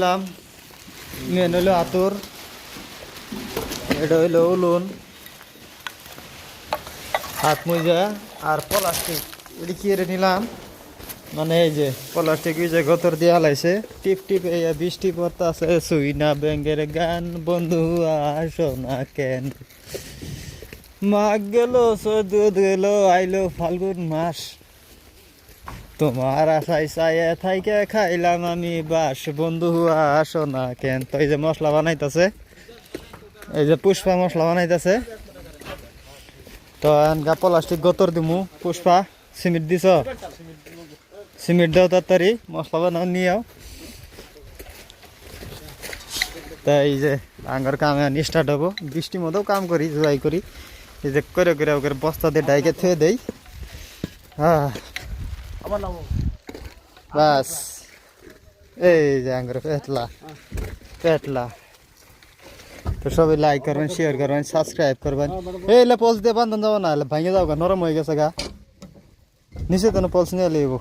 নিলাম মেন হইলো আতর, এটা হইলো উলুন, হাত মোজা আর প্লাস্টিক। এটা কি এর নিলাম মানে এই যে প্লাস্টিক যে গতর দিয়ে হালাইছে টিপ টিপ এই বৃষ্টি পড়তে আছে সুই না ব্যাঙ্গের গান বন্ধু আসো না কেন মাঘ গেল চোদ্দ গেল আইলো ফাল্গুন মাস তোমার আশায় চাইয়ে থাইকে খাইলাম আমি বাস বন্ধু আসো না কেন। তো এই যে মশলা বানাইতেছে, এই যে পুষ্পা মশলা বানাইতেছে। তো এনকা প্লাস্টিক গতর দিমু। পুষ্পা সিমেন্ট দিছ, সিমেন্ট দাও তাড়াতাড়ি মশলা বানাও নিয়েও। তাই এই যে আঙ্গার কাম স্টার্ট হবো, বৃষ্টির মধ্যেও কাম করি জোয়াই করি। এই যে করে করে ওকে বস্তা দিয়ে ডাইকে থুয়ে দেই। হ্যাঁ বাস এই যে আঙ্গার পেটলা পেটলা। তো সবাই লাইক করবেন, শেয়ার করবেন, সাবস্ক্রাইব করবেন। এই পলস দিয়ে বান্ধন যাবো না, ভাঙে যাও গা, নরম হয়ে গেছে গা, নিচে তো পলস নিয়ে লিখবো।